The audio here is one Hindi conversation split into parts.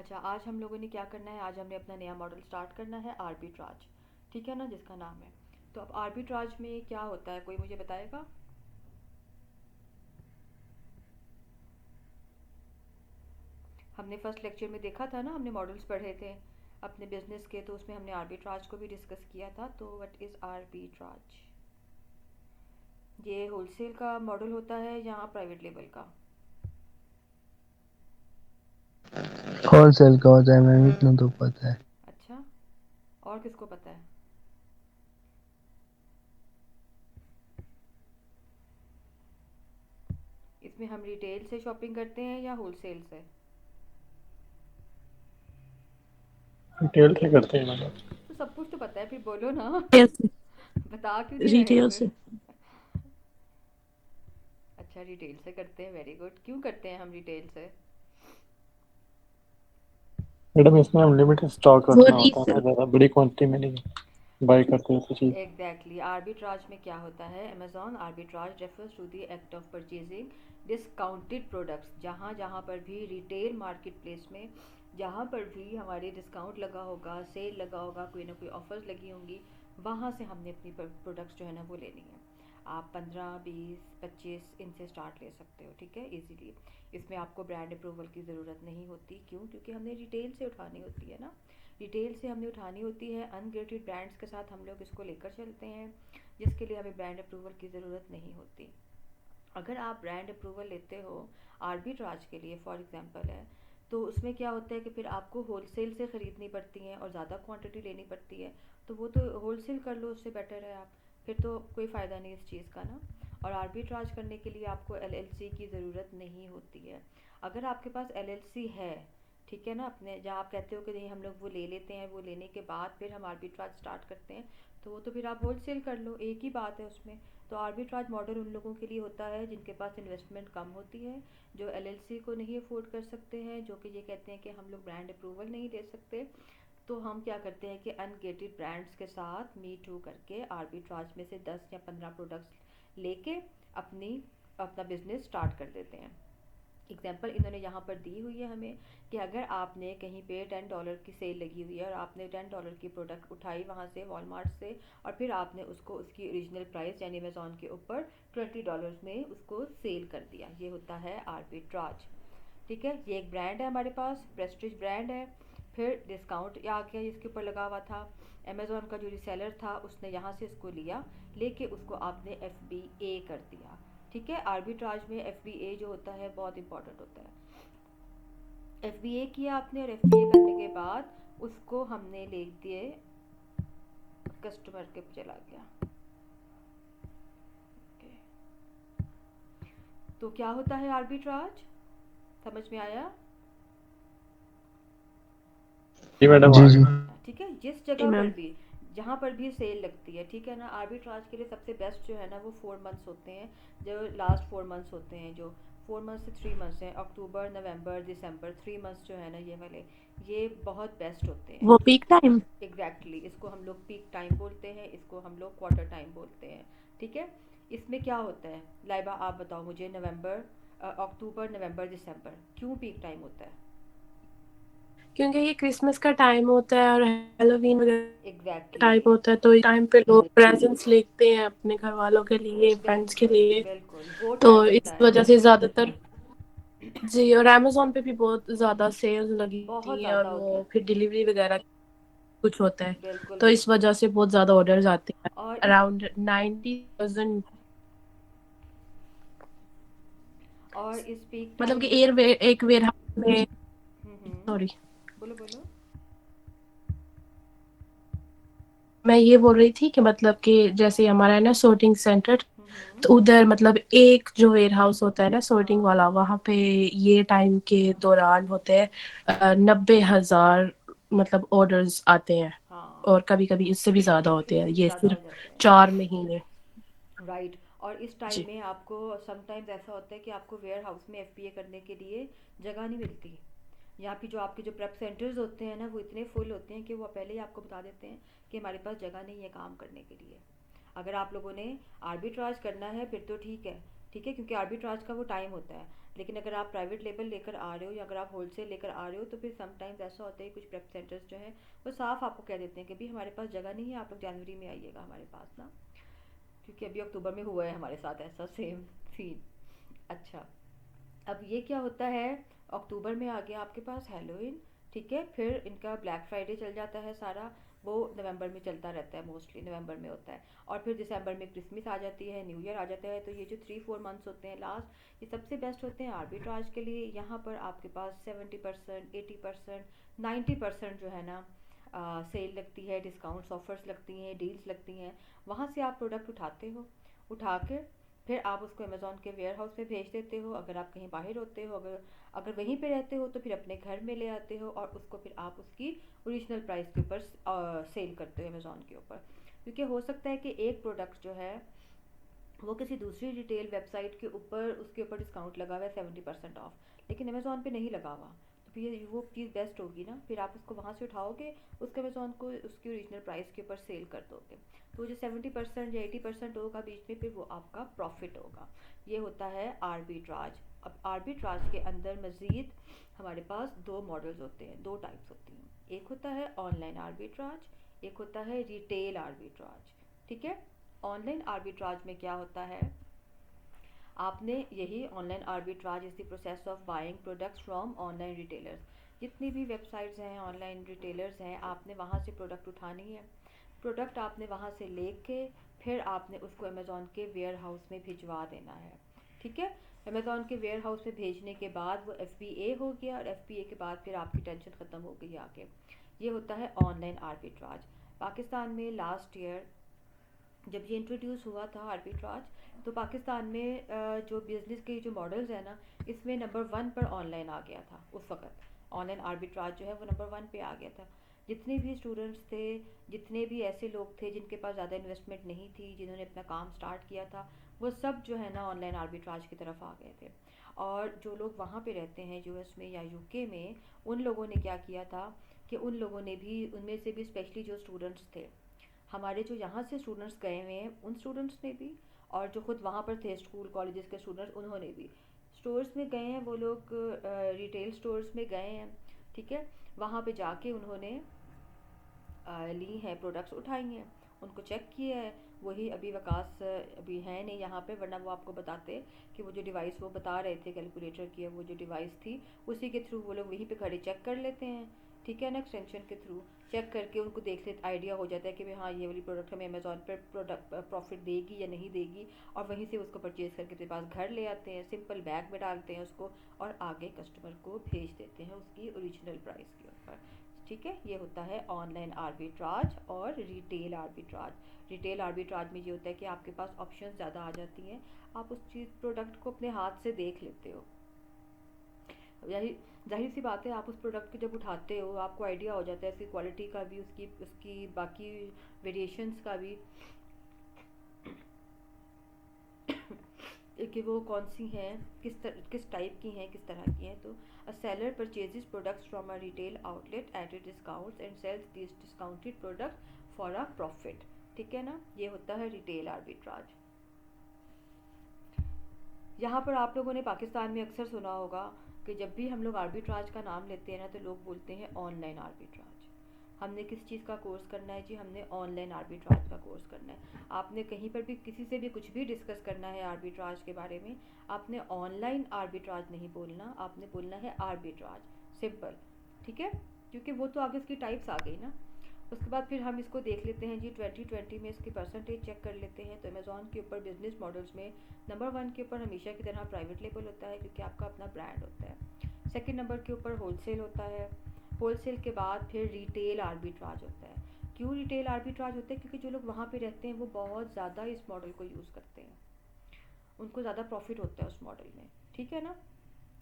अच्छा, आज हम लोगों ने क्या करना है, आज हमने अपना नया मॉडल स्टार्ट करना है आर्बिट्राज। ठीक है ना, जिसका नाम है। तो अब आर्बिट्राज में क्या होता है, कोई मुझे बताएगा? हमने फर्स्ट लेक्चर में देखा था ना, हमने मॉडल्स पढ़े थे अपने बिजनेस के, तो उसमें हमने आर्बिट्राज को भी डिस्कस किया था। तो व्हाट इज़ आर्बिट्राज? ये होलसेल का मॉडल होता है या प्राइवेट लेवल का? होलसेल का होता है मैम, इतना तो पता है। अच्छा, और किसको पता है? इसमें हम रिटेल से शॉपिंग करते हैं या होलसेल से? डिटेल से करते हैं मैडम। तो सब कुछ तो पता है, फिर बोलो ना। रिटेल से। बता क्यों नहीं रहे हो रिटेल फिर? से। अच्छा, रिटेल से करते हैं, वेरी गुड। क्यों करते हैं हम रिटेल से? मैडम इसमें हम लिमिटेड स्टॉक वो रखना होता है ना, रीसेल। ज़्यादा बड़ी क्वांटिटी में नहीं बाई करते हैं किसी चीज़। एग्जैक्टली, आर्बिट्राज में क्या होता है, Amazon arbitrage refers to the act of purchasing discounted products. जहाँ जहाँ पर भी रिटेल मार्केट प्लेस में, जहाँ पर भी हमारे डिस्काउंट लगा होगा, सेल लगा होगा, कोई ना कोई ऑफर्स लगी होंगी, वहाँ से हमने अपनी प्रोडक्ट्स जो है ना वो लेनी है। आप 15, 20, 25 इनसे स्टार्ट ले सकते हो, ठीक है, इजीली। इसमें आपको ब्रांड अप्रूवल की ज़रूरत नहीं होती। क्यों? क्योंकि हमने रिटेल से उठानी होती है ना। रिटेल से हमने उठानी होती है, अनग्रेडेड ब्रांड्स के साथ हम लोग इसको लेकर चलते हैं, जिसके लिए हमें ब्रांड अप्रूवल की ज़रूरत नहीं होती। अगर आप ब्रांड अप्रूवल लेते हो आर्बिट्राज के लिए, फॉर एग्जांपल है, तो उसमें क्या होता है कि फिर आपको होलसेल से ख़रीदनी पड़ती हैं और ज़्यादा क्वांटिटी लेनी पड़ती है। तो वो तो होलसेल कर लो, उससे बेटर है आप। फिर तो कोई फ़ायदा नहीं इस चीज़ का ना। और आर्बिट्राज करने के लिए आपको एलएलसी की ज़रूरत नहीं होती है। अगर आपके पास एलएलसी है, ठीक है ना, अपने जहाँ आप कहते हो कि नहीं हम लोग वो ले लेते हैं, वो लेने के बाद फिर हम आर्बिट्राज स्टार्ट करते हैं, तो वो तो फिर आप होलसेल कर लो, एक ही बात है उसमें। तो आर्बिट्राज मॉडल उन लोगों के लिए होता है जिनके पास इन्वेस्टमेंट कम होती है, जो एलएलसी को नहीं अफोर्ड कर सकते हैं, जो कि ये कहते हैं कि हम लोग ब्रांड अप्रूवल नहीं ले सकते। तो हम क्या करते हैं कि अनगेटेड ब्रांड्स के साथ मी टू करके आर्बिट्राज में से 10 या 15 प्रोडक्ट्स लेके अपनी अपना बिजनेस स्टार्ट कर देते हैं। एग्जाम्पल इन्होंने यहाँ पर दी हुई है हमें कि अगर आपने कहीं पे $10 की सेल लगी हुई है और आपने $10 की प्रोडक्ट उठाई वहाँ से वॉलमार्ट से, और फिर आपने उसको उसकी ओरिजिनल प्राइस यानी अमेज़ॉन के ऊपर $20 में उसको सेल कर दिया, ये होता है आर्बिट्राज। ठीक है, ये एक ब्रांड है हमारे पास, प्रेस्टीज ब्रांड है। फिर डिस्काउंट आ गया इसके ऊपर लगा हुआ था, अमेज़ॉन का जो रिसेलर था उसने यहाँ से इसको लिया, लेके उसको आपने एफ बी ए कर दिया। ठीक है, आर्बिट्राज में एफ बी ए जो होता है बहुत इंपॉर्टेंट होता है। एफ बी ए किया आपने, और एफ बी ए करने के बाद उसको हमने ले दिए कस्टमर के चला गया। ओके, तो क्या होता है आर्बिट्राज, समझ में आया? जी मैडम आ जी जी। गया। ठीक है, जिस जी जगह पर मैम। भी, जहाँ पर भी सेल लगती है, ठीक है ना, आर्बिट्राज के लिए सबसे बेस्ट जो है ना वो 4 मंथ्स होते हैं। जो लास्ट 4 मंथ्स होते हैं, जो 4 मंथ्स से 3 मंथ्स हैं, अक्टूबर नवंबर दिसंबर, 3 मंथ्स जो है ना ये वाले, ये बहुत बेस्ट होते हैं। वो पीक टाइम। एग्जैक्टली, इसको हम लोग पीक टाइम बोलते हैं, इसको हम लोग क्वार्टर टाइम बोलते हैं। ठीक है, इसमें क्या होता है लाइबा, आप बताओ मुझे, नवंबर अक्टूबर नवंबर दिसंबर क्यों पीक टाइम होता है? क्योंकि ये क्रिसमस का टाइम होता है और हेलोवीन वगैरह एग्जैक्टली टाइम होता है, तो इस टाइम पे लोग प्रेजेंट्स लेते हैं अपने घर वालों के लिए, फ्रेंड्स के बिल्कुल लिए। बिल्कुल, वो तो टाइम होता इस है। वजह से ज्यादातर। जी, और अमेजोन पे भी बहुत ज्यादा सेल्स लगी बहुत होती है और ज़्यादा होती वो है, फिर डिलीवरी वगैरह कुछ होता है। बिल्कुल तो इस बिल्कुल। वजह से बहुत ज्यादा ऑर्डर्स आते हैं। और इस अराउंड 90,000। और इस पीक मतलब टाइम कि में, एक वेयर हाउस में। सॉरी, बोलो बोलो। मैं ये बोल रही थी कि मतलब कि जैसे हमारा है ना sorting सेंटर, हम्म। तो उधर मतलब एक जो वेयर हाउस होता है ना sorting हाँ वाला, वहाँ पे ये टाइम के दौरान होते हैं 90,000 मतलब ऑर्डर्स आते हैं। हाँ, और कभी कभी इससे भी ज्यादा होते हैं, इससे भी ये ज़्यादा हो सिर्फ जाते हैं। 4 महीने। राइट, और इस टाइम जी। में आपको समटाइम्स ऐसा होता है कि आपको वेयर हाउस में एफपीए करने के लिए जगह नहीं मिलती। यहाँ पे जो आपके जो प्रेप सेंटर्स होते हैं ना वो इतने फुल होते हैं कि वो पहले ही आपको बता देते हैं कि हमारे पास जगह नहीं है काम करने के लिए। अगर आप लोगों ने आर्बिट्राज करना है फिर तो ठीक है, ठीक है, क्योंकि आर्बिट्राज का वो टाइम होता है। लेकिन अगर आप प्राइवेट लेबल लेकर आ रहे हो या अगर आप होलसेल लेकर आ रहे हो तो फिर समटाइम्स ऐसा होता है कुछ प्रेप सेंटर्स जो हैं वो साफ आपको कह देते हैं कि भाई हमारे पास जगह नहीं है, आप लोग जनवरी में आइएगा हमारे पास ना, क्योंकि अभी अक्टूबर में हुआ है हमारे साथ ऐसा सेम सीन। अच्छा, अब ये क्या होता है, अक्टूबर में आ गया आपके पास हैलोवीन, ठीक है, फिर इनका ब्लैक फ्राइडे चल जाता है सारा, वो नवंबर में चलता रहता है, मोस्टली नवंबर में होता है, और फिर दिसंबर में क्रिसमस आ जाती है, न्यू ईयर आ जाता है। तो ये जो 3-4 मंथ्स होते हैं लास्ट, ये सबसे बेस्ट होते हैं आर्बिट्राज के लिए। यहाँ पर आपके पास 70%, 80%, 90% जो है ना सेल लगती है, डिस्काउंट्स ऑफर्स लगती हैं, डील्स लगती हैं। वहाँ से आप प्रोडक्ट उठाते हो, उठा के फिर आप उसको अमेज़ॉन के वेयर हाउस में भेज देते हो। अगर आप कहीं बाहर होते हो, अगर अगर वहीं पे रहते हो तो फिर अपने घर में ले आते हो और उसको फिर आप उसकी ओरिजिनल प्राइस के ऊपर सेल करते हो अमेज़ॉन के ऊपर। क्योंकि हो सकता है कि एक प्रोडक्ट जो है वो किसी दूसरी रिटेल वेबसाइट के ऊपर उसके ऊपर डिस्काउंट लगा हुआ है 70% ऑफ, लेकिन अमेज़ॉन पे नहीं लगा हुआ, तो फिर वो चीज़ बेस्ट होगी ना, फिर आप उसको वहाँ से उठाओगे, उसके अमेज़ॉन को उसकी ओरिजिनल प्राइस के ऊपर सेल कर दोगे, तो जो 70% या 80% होगा बीच में, फिर वो आपका प्रॉफिट होगा। ये होता है आर्बिट्राज। अब आर्बिट्राज के अंदर मज़ीद हमारे पास दो मॉडल्स होते हैं, दो टाइप्स होती हैं, एक होता है ऑनलाइन आर्बिट्राज, एक होता है रिटेल आर्बिट्राज। ठीक है, ऑनलाइन आर्बिट्राज में क्या होता है, आपने यही online arbitrage is the process of buying products from online retailers. जितनी भी वेबसाइट्स हैं, ऑनलाइन रिटेलर्स हैं, आपने वहाँ से प्रोडक्ट उठानी है, प्रोडक्ट आपने वहाँ से लेके फिर आपने उसको अमेज़ॉन के वेयर हाउस में भिजवा देना है। ठीक है, अमेज़ॉन के वेयर हाउस में भेजने के बाद वो FBA हो गया, और FBA के बाद फिर आपकी टेंशन ख़त्म हो गई आगे। ये होता है ऑनलाइन आर्बिट्राज। पाकिस्तान में लास्ट ईयर जब ये इंट्रोड्यूस हुआ था आर्बिट्राज, तो पाकिस्तान में जो बिज़नेस के जो मॉडल्स हैं ना, इसमें नंबर 1 पर ऑनलाइन आ गया था उस वक्त। ऑनलाइन आर्बिट्राज जो है वो नंबर 1 पे आ गया था। जितने भी स्टूडेंट्स थे, जितने भी ऐसे लोग थे जिनके पास ज़्यादा इन्वेस्टमेंट नहीं थी, जिन्होंने अपना काम स्टार्ट किया था, वो सब जो है ना ऑनलाइन आर्बिट्राज की तरफ आ गए थे। और जो लोग वहाँ पे रहते हैं US में या UK में, उन लोगों ने क्या किया था कि उन लोगों ने भी, उनमें से भी स्पेशली जो स्टूडेंट्स थे, हमारे जो यहाँ से स्टूडेंट्स गए हुए हैं उन स्टूडेंट्स ने भी, और जो खुद वहाँ पर थे स्कूल कॉलेजेस के स्टूडेंट्स, उन्होंने भी स्टोर्स में गए हैं, वो लोग रिटेल स्टोर्स में गए हैं। ठीक है, वहाँ पे जाके उन्होंने ली हैं, प्रोडक्ट्स उठाई हैं, उनको चेक किया है। वही अभी वकास अभी है नहीं यहाँ पे, वरना वो आपको बताते कि वो जो डिवाइस वो बता रहे थे कैलकुलेटर की, वो जो डिवाइस थी उसी के थ्रू वो लोग वहीं पे खड़े चेक कर लेते हैं। ठीक है ना, एक्सटेंशन के थ्रू चेक करके उनको देख ले आइडिया हो जाता है कि भाई हाँ ये वाली प्रोडक्ट हमें अमेज़ॉन पर प्रोडक्ट प्रॉफिट देगी या नहीं देगी, और वहीं से उसको परचेज़ करके अपने पास घर ले आते हैं, सिंपल बैग में डालते हैं उसको और आगे कस्टमर को भेज देते हैं उसकी ओरिजिनल प्राइस के ऊपर। ठीक है, ये होता है ऑनलाइन आर्बिट्राज और रिटेल आर्बिट्राज। रिटेल आर्बिट्राज में ये होता है कि आपके पास ऑप्शन ज़्यादा आ जाती हैं, आप उस चीज़ प्रोडक्ट को अपने हाथ से देख लेते हो। जाहिर सी बात है, आप उस प्रोडक्ट को जब उठाते हो आपको आइडिया हो जाता है उसकी क्वालिटी का भी, उसकी उसकी बाकी वेरिएशंस का भी कि वो कौन सी हैं, किस टाइप की हैं, किस तरह की हैं। तो a seller purchases products from a retail outlet at a discounts and sells this discounted product for a profit. ठीक है ना, ये होता है रिटेल आर्बिट्राज। यहाँ पर आप लोगों ने पाकिस्तान में अक्सर सुना होगा कि जब भी हम लोग आर्बिट्राज का नाम लेते हैं ना, तो लोग बोलते हैं ऑनलाइन आर्बिट्राज। हमने किस चीज़ का कोर्स करना है जी, हमने ऑनलाइन आर्बिट्राज का कोर्स करना है। आपने कहीं पर भी किसी से भी कुछ भी डिस्कस करना है आर्बिट्राज के बारे में, आपने ऑनलाइन आर्बिट्राज नहीं बोलना, आपने बोलना है आर्बिट्राज, सिंपल। ठीक है, क्योंकि वो तो आगे उसकी टाइप्स आ गई ना। उसके बाद फिर हम इसको देख लेते हैं जी, 2020 में इसकी परसेंटेज चेक कर लेते हैं। तो अमेज़ॉन के ऊपर बिजनेस मॉडल्स में नंबर 1 के ऊपर हमेशा की तरह प्राइवेट लेबल होता है, क्योंकि आपका अपना ब्रांड होता है। सेकंड नंबर के ऊपर होलसेल होता है, होलसेल के बाद फिर रिटेल आर्बिट्राज होता है। क्यों रिटेल आर्बिट्राज होता है, क्योंकि जो लोग वहाँ पे रहते हैं वो बहुत ज़्यादा इस मॉडल को यूज़ करते हैं, उनको ज़्यादा प्रॉफिट होता है उस मॉडल में। ठीक है ना,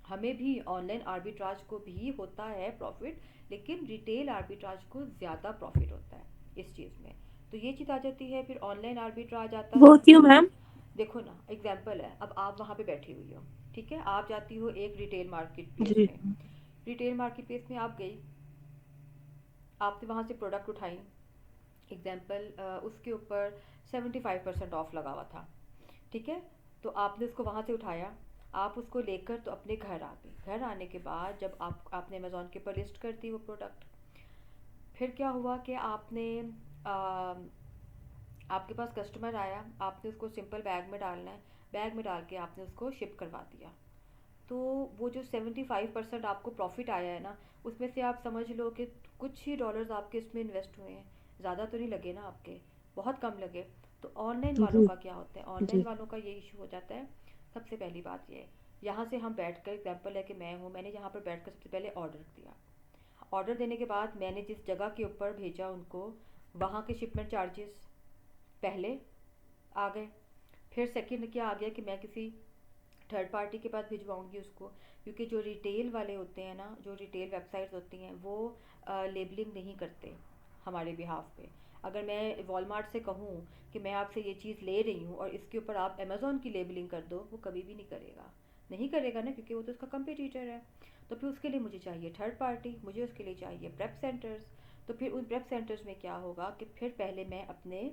हमें भी ऑनलाइन आर्बिट्राज को भी होता है प्रॉफिट, लेकिन रिटेल आर्बिट्राज को ज़्यादा प्रॉफिट होता है इस चीज़ में। तो ये चीज़ आ जाती है। फिर ऑनलाइन आर्बिट्राज आता वो है। क्यों मैम? देखो ना, एग्जांपल है, अब आप वहाँ पे बैठी हुई हो, ठीक है, आप जाती हो एक रिटेल मार्केट प्लेस जी। में, रिटेल मार्केट प्लेस में आप गई, आपने वहाँ से प्रोडक्ट उठाई, एग्जांपल उसके ऊपर 75% ऑफ लगा हुआ था। ठीक है, तो आपने उसको वहाँ से उठाया, आप उसको लेकर तो अपने घर आ गए। घर आने के बाद जब आपने अमेज़ॉन के ऊपर लिस्ट कर दी वो प्रोडक्ट, फिर क्या हुआ कि आपके पास कस्टमर आया, आपने उसको सिंपल बैग में डालना है, बैग में डाल के आपने उसको शिप करवा दिया। तो वो जो 75% आपको प्रॉफिट आया है ना, उसमें से आप समझ लो कि कुछ ही डॉलर्स आपके इसमें इन्वेस्ट हुए हैं, ज़्यादा तो नहीं लगे ना आपके, बहुत कम लगे। तो ऑनलाइन वालों जी का क्या होता है, ऑनलाइन जी वालों का ये इशू हो जाता है। सबसे पहली बात ये है, यहाँ से हम बैठ कर, एग्जाम्पल है कि मैं हूँ, मैंने यहाँ पर बैठ कर सबसे पहले ऑर्डर दिया। ऑर्डर देने के बाद मैंने जिस जगह के ऊपर भेजा उनको, वहाँ के शिपमेंट चार्जेस पहले आ गए। फिर सेकंड क्या आ गया कि मैं किसी थर्ड पार्टी के पास भिजवाऊंगी उसको, क्योंकि जो रिटेल वाले होते हैं ना, जो रिटेल वेबसाइट्स होती हैं, वो लेबलिंग नहीं करते हमारे बिहाफ पे। अगर मैं वॉलमार्ट से कहूँ कि मैं आपसे ये चीज़ ले रही हूँ और इसके ऊपर आप अमेज़ॉन की लेबलिंग कर दो, वो कभी भी नहीं करेगा। नहीं करेगा ना, क्योंकि वो तो उसका कंपटीटर है। तो फिर उसके लिए मुझे चाहिए थर्ड पार्टी, मुझे उसके लिए चाहिए प्रेप सेंटर्स। तो फिर उन प्रेप सेंटर्स में क्या होगा कि फिर पहले मैं अपने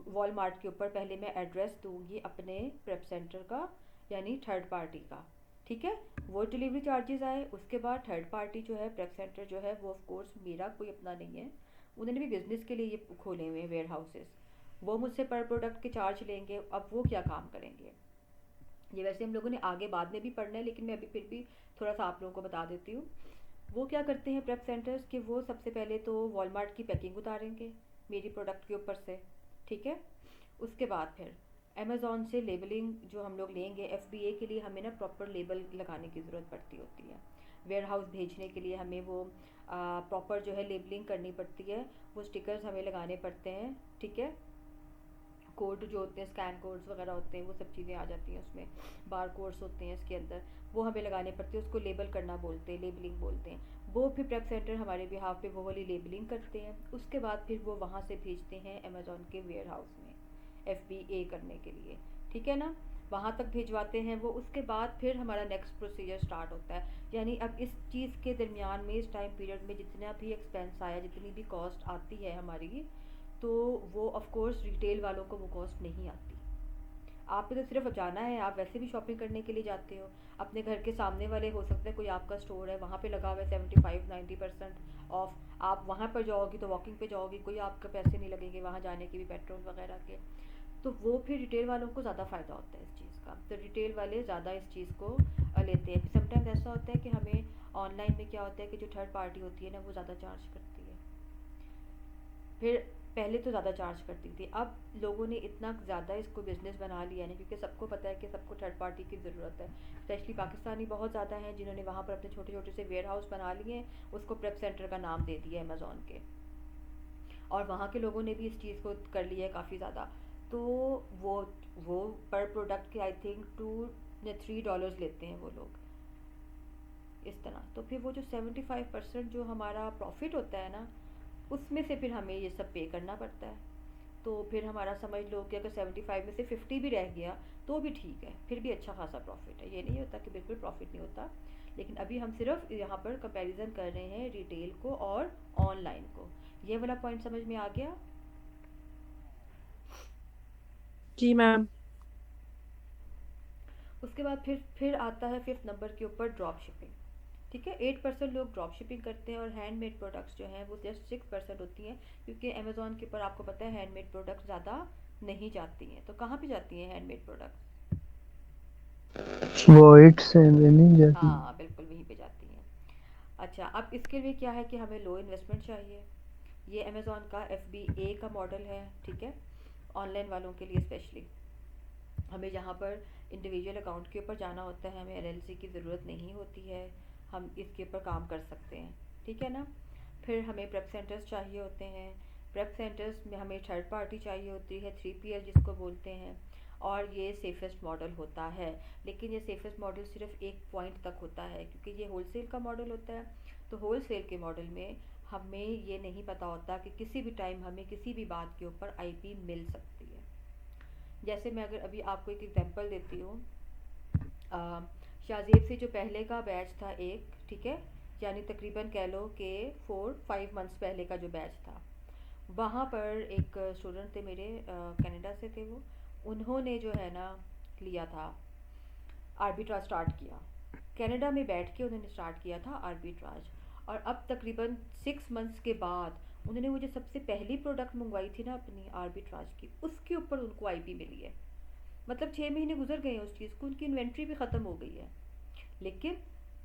वॉलमार्ट के ऊपर पहले मैं एड्रेस दूंगी अपने प्रेप सेंटर का, यानी थर्ड पार्टी का। ठीक है, वो डिलीवरी चार्जेस आए, उसके बाद थर्ड पार्टी जो है, प्रेप सेंटर जो है, वो ऑफ कोर्स मेरा कोई अपना नहीं है, उन्होंने भी बिजनेस के लिए ये खोले हुए हैं वेयर हाउसेस। वो मुझसे पर प्रोडक्ट के चार्ज लेंगे। अब वो क्या काम करेंगे, ये वैसे हम लोगों ने आगे बाद में भी पढ़ना है, लेकिन मैं अभी फिर भी थोड़ा सा आप लोगों को बता देती हूँ। वो क्या करते हैं प्रेप सेंटर्स कि वो सबसे पहले तो वॉलमार्ट की पैकिंग उतारेंगे मेरी प्रोडक्ट के ऊपर से। ठीक है, उसके बाद फिर अमेज़ॉन से लेबलिंग जो हम लोग लेंगे, FBA के लिए हमें ना प्रॉपर लेबल लगाने की ज़रूरत पड़ती होती है। वेयर हाउस भेजने के लिए हमें वो प्रॉपर जो है लेबलिंग करनी पड़ती है, वो स्टिकर्स हमें लगाने पड़ते हैं। ठीक है, कोड जो होते हैं, स्कैन कोड्स वगैरह होते हैं, वो सब चीज़ें आ जाती हैं उसमें, बार कोड्स होते हैं इसके अंदर, वो हमें लगाने पड़ते हैं, उसको लेबल करना बोलते हैं, लेबलिंग बोलते हैं। वो फिर प्रेप सेंटर हमारे बिहाफ पे वो वाली लेबलिंग करते हैं। उसके बाद फिर वो वहाँ से भेजते हैं अमेज़ॉन के वेयर हाउस में FBA करने के लिए। ठीक है ना, वहाँ तक भिजवाते हैं वो। उसके बाद फिर हमारा नेक्स्ट प्रोसीजर स्टार्ट होता है। यानी अब इस चीज़ के दरमियान में, इस टाइम पीरियड में जितना भी एक्सपेंस आया, जितनी भी कॉस्ट आती है हमारी, तो वो ऑफ कोर्स रिटेल वालों को वो कॉस्ट नहीं आती। आपको तो सिर्फ जाना है, आप वैसे भी शॉपिंग करने के लिए जाते हो, अपने घर के सामने वाले हो सकता है कोई आपका स्टोर है, वहाँ पे लगा हुआ है 75-90% ऑफ, आप वहाँ पर जाओगी तो वॉकिंग पे जाओगी, कोई आपके पैसे नहीं लगेंगे वहाँ जाने के भी, पेट्रोल वगैरह के। तो वो फिर रिटेल वालों को ज़्यादा फ़ायदा होता है इस चीज़ का, तो रिटेल वाले ज़्यादा इस चीज़ को लेते हैं। समटाइम्स ऐसा होता है कि हमें ऑनलाइन में क्या होता है कि जो थर्ड पार्टी होती है ना, वो ज़्यादा चार्ज करती है। फिर पहले तो ज़्यादा चार्ज करती थी, अब लोगों ने इतना ज़्यादा इसको बिज़नेस बना लिया है ना, क्योंकि सबको पता है कि सबको थर्ड पार्टी की ज़रूरत है। स्पेशली पाकिस्तानी बहुत ज़्यादा हैं जिन्होंने वहाँ पर अपने छोटे छोटे से वेयर हाउस बना लिए हैं, उसको प्रेप सेंटर का नाम दे दिया अमेज़ॉन के, और वहाँ के लोगों ने भी इस चीज़ को कर लिया है काफ़ी ज़्यादा। तो वो वो पर प्रोडक्ट के आई थिंक $2 या $3 लेते हैं वो लोग इस तरह। तो फिर वो जो 75% जो हमारा प्रॉफिट होता है ना, उसमें से फिर हमें ये सब पे करना पड़ता है। तो फिर हमारा समझ लो कि अगर 75 में से 50 भी रह गया तो भी ठीक है, फिर भी अच्छा खासा प्रॉफिट है। ये नहीं होता कि बिल्कुल प्रॉफिट नहीं होता, लेकिन अभी हम सिर्फ यहाँ पर कंपैरिजन कर रहे हैं रिटेल को और ऑनलाइन को। ये वाला पॉइंट समझ में आ गया? जी मैम। उसके बाद फिर आता है 5th नंबर के ऊपर ड्रॉप शिपिंग। ठीक है, 8% लोग ड्रॉप शिपिंग करते हैं, और हैंडमेड प्रोडक्ट्स जो हैं वो जस्ट 6% होती हैं, क्योंकि अमेज़ॉन के ऊपर आपको पता है हैंडमेड प्रोडक्ट्स ज़्यादा नहीं जाती हैं। तो कहाँ पे जाती हैं हैंडमेड प्रोडक्ट्स? वो इट से नहीं जाती। हाँ बिल्कुल, वहीं पे जाती हैं। अच्छा, अब इसके लिए क्या है कि हमें लो इन्वेस्टमेंट चाहिए। ये अमेज़ॉन का FBA का मॉडल है। ठीक है, ऑनलाइन वालों के लिए स्पेशली हमें यहाँ पर इंडिविजुअल अकाउंट के ऊपर जाना होता है, हमें LLC की ज़रूरत नहीं होती है, हम इसके ऊपर काम कर सकते हैं। ठीक है ना, फिर हमें प्रेप सेंटर्स चाहिए होते हैं। प्रेप सेंटर्स में हमें थर्ड पार्टी चाहिए होती है, 3PL जिसको बोलते हैं, और ये सेफेस्ट मॉडल होता है। लेकिन ये सेफेस्ट मॉडल सिर्फ एक पॉइंट तक होता है, क्योंकि ये होलसेल का मॉडल होता है। तो होलसेल के मॉडल में हमें ये नहीं पता होता कि किसी भी टाइम हमें किसी भी बात के ऊपर IP मिल सकती है। जैसे मैं अगर अभी आपको एक एग्जांपल देती हूँ, शाहजेब से जो पहले का बैच था एक, ठीक है, यानी तकरीबन कह लो कि 4-5 मंथ्स पहले का जो बैच था, वहाँ पर एक स्टूडेंट थे मेरे, कनाडा से थे वो, उन्होंने जो है ना लिया था आर्बिट्राज स्टार्ट किया। कनाडा में बैठ के उन्होंने स्टार्ट किया था आर्बिट्राज। और अब तकरीबन 6 मंथ्स के बाद उन्होंने वो जो सबसे पहली प्रोडक्ट मंगवाई थी ना अपनी आर्बिट्राज की, उसके ऊपर उनको आईपी मिली है। मतलब 6 महीने गुजर गए हैं उस चीज़ को, उनकी इन्वेंट्री भी ख़त्म हो गई है, लेकिन